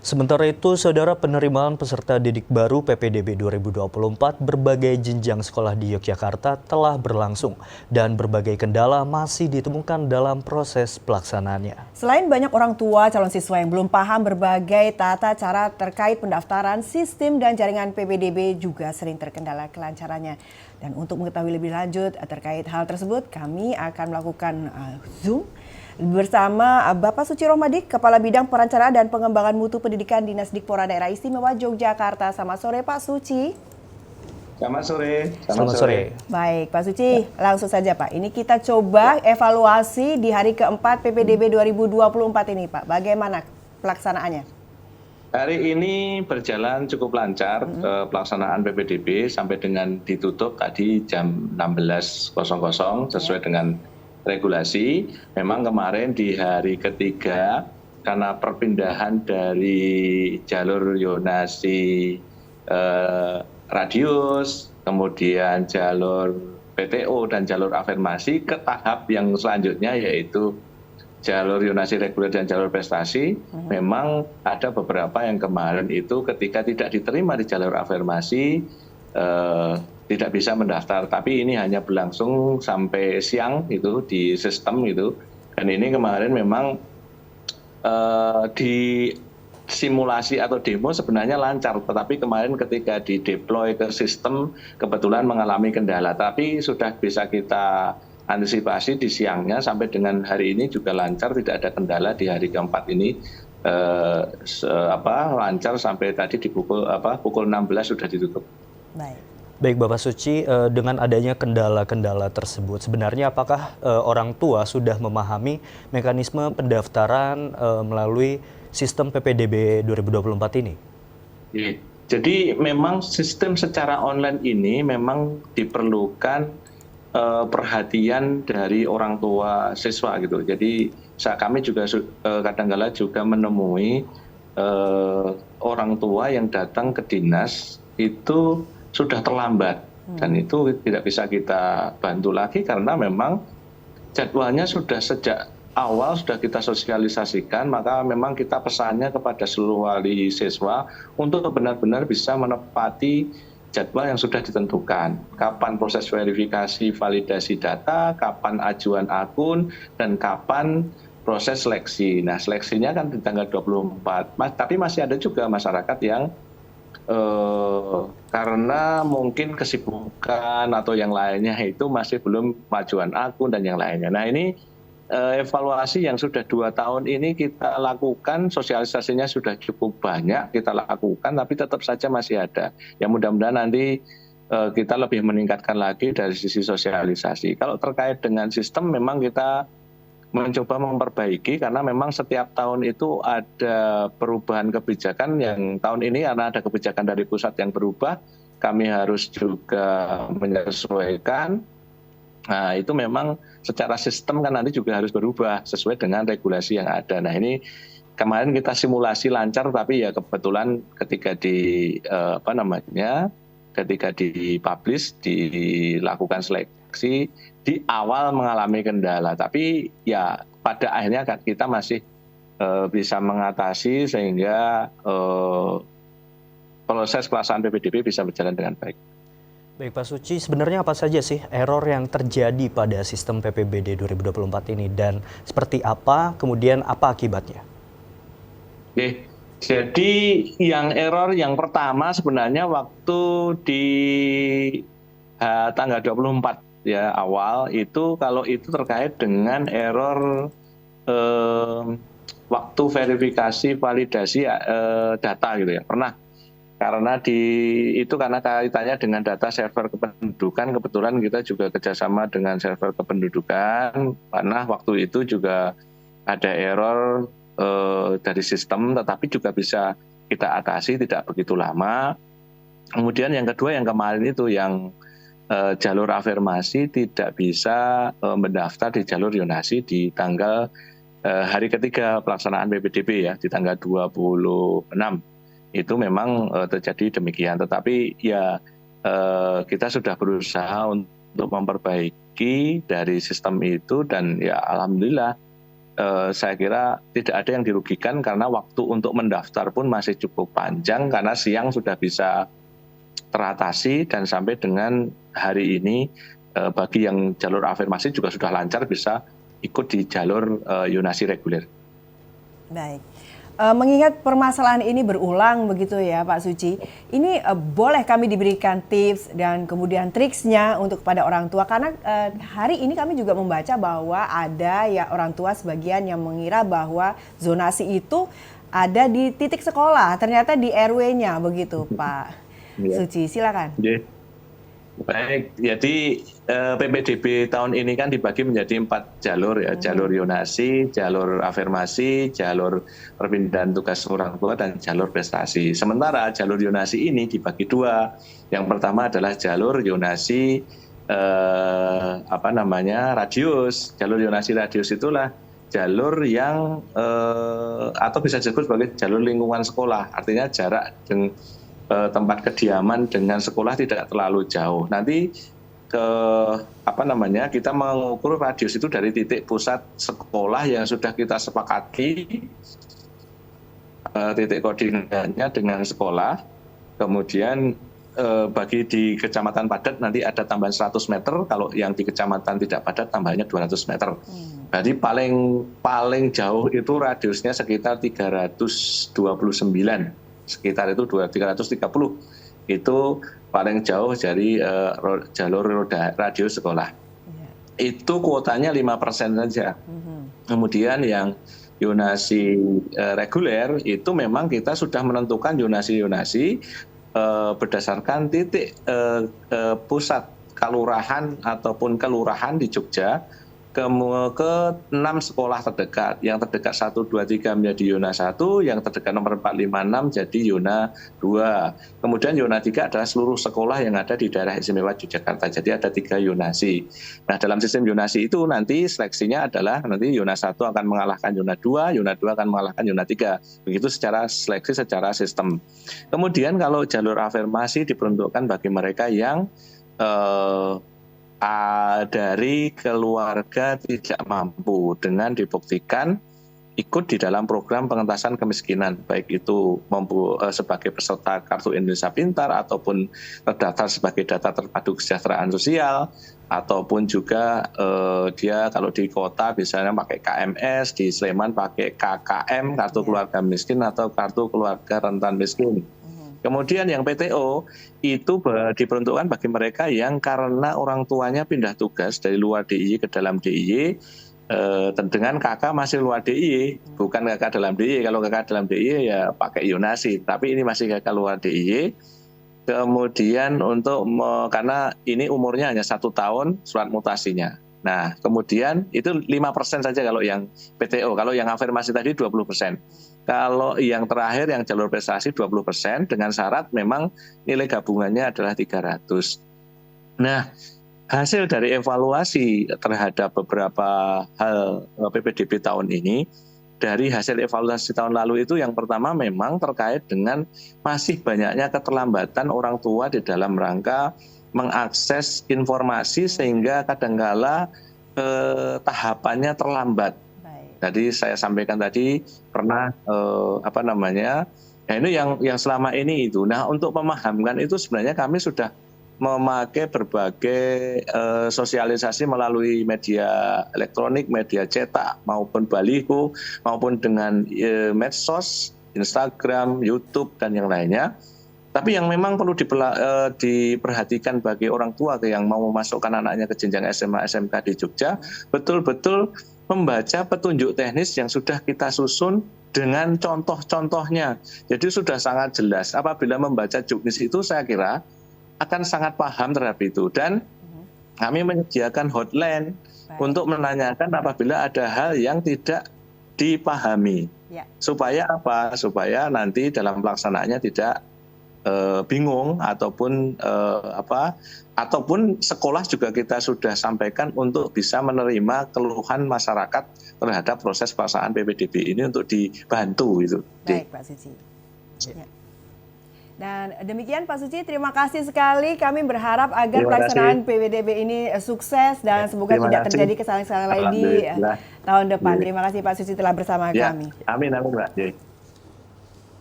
Sementara itu, Saudara, penerimaan peserta didik baru PPDB 2024 berbagai jenjang sekolah di Yogyakarta telah berlangsung dan berbagai kendala masih ditemukan dalam proses pelaksanaannya. Selain banyak orang tua calon siswa yang belum paham berbagai tata cara terkait pendaftaran, sistem dan jaringan PPDB juga sering terkendala kelancarannya. Dan untuk mengetahui lebih lanjut terkait hal tersebut, kami akan melakukan Zoom bersama Bapak Suci Rohmadi, Kepala Bidang Perencanaan dan Pengembangan Mutu Pendidikan Dinas Dikpora Daerah Istimewa Yogyakarta. Selamat sore Pak Suci. Selamat sore. Selamat sore. Baik Pak Suci, langsung saja Pak. Ini kita coba evaluasi di hari keempat PPDB 2024 ini Pak. Bagaimana pelaksanaannya? Hari ini berjalan cukup lancar pelaksanaan PPDB sampai dengan ditutup tadi jam 16.00 sesuai dengan regulasi. Memang kemarin di hari ketiga karena perpindahan dari jalur zonasi radius, kemudian jalur PTO dan jalur afirmasi ke tahap yang selanjutnya yaitu jalur zonasi reguler dan jalur prestasi. Memang ada beberapa yang kemarin itu ketika tidak diterima di jalur afirmasi tidak bisa mendaftar, tapi ini hanya berlangsung sampai siang itu di sistem itu. Dan ini kemarin memang di simulasi atau demo sebenarnya lancar, tetapi kemarin ketika di deploy ke sistem kebetulan mengalami kendala, tapi sudah bisa kita antisipasi di siangnya sampai dengan hari ini juga lancar, tidak ada kendala di hari keempat ini. Lancar sampai tadi di pukul 16 sudah ditutup. Baik Bapak Suci, dengan adanya kendala-kendala tersebut, sebenarnya apakah orang tua sudah memahami mekanisme pendaftaran melalui sistem PPDB 2024 ini? Jadi memang sistem secara online ini memang diperlukan perhatian dari orang tua siswa gitu. Jadi kami juga kadang-kala juga menemui orang tua yang datang ke dinas itu sudah terlambat, dan itu tidak bisa kita bantu lagi karena memang jadwalnya sudah sejak awal sudah kita sosialisasikan, maka memang kita pesannya kepada seluruh wali siswa untuk benar-benar bisa menepati jadwal yang sudah ditentukan. Kapan proses verifikasi validasi data, kapan ajuan akun, dan kapan proses seleksi. Nah, seleksinya kan di tanggal 24, tapi masih ada juga masyarakat yang karena mungkin kesibukan atau yang lainnya itu masih belum majuan akun dan yang lainnya. Nah, ini evaluasi yang sudah 2 tahun ini kita lakukan, sosialisasinya sudah cukup banyak kita lakukan, tapi tetap saja masih ada. Ya mudah-mudahan nanti kita lebih meningkatkan lagi dari sisi sosialisasi. Kalau terkait dengan sistem memang kita mencoba memperbaiki karena memang setiap tahun itu ada perubahan kebijakan. Yang tahun ini karena ada kebijakan dari pusat yang berubah, kami harus juga menyesuaikan. Nah, itu memang secara sistem kan nanti juga harus berubah sesuai dengan regulasi yang ada. Nah, ini kemarin kita simulasi lancar, tapi ya kebetulan ketika ketika dipublish, dilakukan seleksi, di awal mengalami kendala. Tapi ya pada akhirnya kita masih bisa mengatasi sehingga proses pelaksanaan PPDB bisa berjalan dengan baik. Baik Pak Suci, sebenarnya apa saja sih error yang terjadi pada sistem PPBD 2024 ini dan seperti apa, kemudian apa akibatnya? Jadi yang error yang pertama sebenarnya waktu di tanggal 24 ya awal itu, kalau itu terkait dengan error waktu verifikasi validasi data gitu ya, pernah. Karena karena kaitannya dengan data server kependudukan, kebetulan kita juga kerjasama dengan server kependudukan, karena waktu itu juga ada error dari sistem, tetapi juga bisa kita atasi tidak begitu lama. Kemudian yang kedua yang kemarin itu yang jalur afirmasi tidak bisa mendaftar di jalur zonasi di tanggal hari ketiga pelaksanaan PPDB ya, di tanggal 26. Itu memang terjadi demikian, tetapi ya kita sudah berusaha untuk memperbaiki dari sistem itu, dan ya alhamdulillah saya kira tidak ada yang dirugikan karena waktu untuk mendaftar pun masih cukup panjang karena siang sudah bisa teratasi dan sampai dengan hari ini bagi yang jalur afirmasi juga sudah lancar bisa ikut di jalur yonasi reguler. Baik. Mengingat permasalahan ini berulang begitu ya Pak Suci, ini boleh kami diberikan tips dan kemudian triksnya untuk kepada orang tua karena hari ini kami juga membaca bahwa ada ya orang tua sebagian yang mengira bahwa zonasi itu ada di titik sekolah, ternyata di RW-nya begitu Pak Suci, silakan. Baik, jadi PPDB tahun ini kan dibagi menjadi 4 jalur ya, jalur yonasi, jalur afirmasi, jalur perpindahan tugas orang tua, dan jalur prestasi. Sementara jalur yonasi ini dibagi 2. Yang pertama adalah jalur yonasi radius. Jalur yonasi radius itulah jalur yang atau bisa disebut sebagai jalur lingkungan sekolah, artinya jarak dengan tempat kediaman dengan sekolah tidak terlalu jauh. Nanti kita mengukur radius itu dari titik pusat sekolah yang sudah kita sepakati titik koordinatnya dengan sekolah. Kemudian bagi di kecamatan padat nanti ada tambahan 100 meter, kalau yang di kecamatan tidak padat tambahnya 200 meter. Jadi paling jauh itu radiusnya sekitar 329. Sekitar itu 330 itu paling jauh dari jalur radius sekolah. Itu kuotanya 5% saja. Kemudian yang yonasi reguler itu memang kita sudah menentukan yonasi berdasarkan titik pusat kelurahan ataupun kelurahan di Jogja ke 6 sekolah terdekat. Yang terdekat 1, 2, 3 menjadi Yona 1, yang terdekat nomor 4, 5, 6 jadi Yona 2. Kemudian Yona 3 adalah seluruh sekolah yang ada di daerah istimewa Yogyakarta. Jadi ada 3 yonasi. Nah, dalam sistem yonasi itu nanti seleksinya adalah nanti Yona 1 akan mengalahkan Yona 2, Yona 2 akan mengalahkan Yona 3. Begitu secara seleksi secara sistem. Kemudian kalau jalur afirmasi diperuntukkan bagi mereka yang dari keluarga tidak mampu dengan dibuktikan ikut di dalam program pengentasan kemiskinan, baik itu sebagai peserta Kartu Indonesia Pintar ataupun terdaftar sebagai data terpadu kesejahteraan sosial, ataupun juga dia kalau di kota misalnya pakai KMS, di Sleman pakai KKM, Kartu Keluarga Miskin atau Kartu Keluarga Rentan Miskin. Kemudian yang PTO itu diperuntukkan bagi mereka yang karena orang tuanya pindah tugas dari luar DIY ke dalam DIY dengan kakak masih luar DIY, bukan kakak dalam DIY. Kalau kakak dalam DIY ya pakai yonasi, tapi ini masih kakak luar DIY. Kemudian karena ini umurnya hanya 1 tahun surat mutasinya. Nah, kemudian itu 5% saja kalau yang PTO, kalau yang afirmasi tadi 20%. Kalau yang terakhir yang jalur prestasi 20% dengan syarat memang nilai gabungannya adalah 300. Nah, hasil dari evaluasi terhadap beberapa hal PPDB tahun ini, dari hasil evaluasi tahun lalu itu yang pertama memang terkait dengan masih banyaknya keterlambatan orang tua di dalam rangka mengakses informasi sehingga kadangkala tahapannya terlambat. Jadi saya sampaikan tadi pernah ini yang selama ini itu. Nah, untuk memahamkan itu sebenarnya kami sudah memakai berbagai sosialisasi melalui media elektronik, media cetak maupun baliho, maupun dengan medsos, Instagram, YouTube dan yang lainnya. Tapi yang memang perlu diperhatikan bagi orang tua yang mau memasukkan anaknya ke jenjang SMA, SMK di Jogja, betul-betul membaca petunjuk teknis yang sudah kita susun dengan contoh-contohnya. Jadi sudah sangat jelas. Apabila membaca juknis itu saya kira akan sangat paham terhadap itu. Dan kami menyediakan hotline untuk menanyakan apabila ada hal yang tidak dipahami. Supaya apa? Supaya nanti dalam pelaksanaannya tidak bingung ataupun ataupun sekolah juga kita sudah sampaikan untuk bisa menerima keluhan masyarakat terhadap proses pelaksanaan PPDB ini untuk dibantu itu. Baik, Pak Suci. Ya. Dan demikian Pak Suci, terima kasih sekali. Kami berharap agar Terima pelaksanaan kasih. PPDB ini sukses dan semoga Terima tidak kasih. terjadi kesalahan-kesalahan lain di Alhamdulillah. tahun depan. Iya. Terima kasih Pak Suci telah bersama Ya, kami. amin Mbak.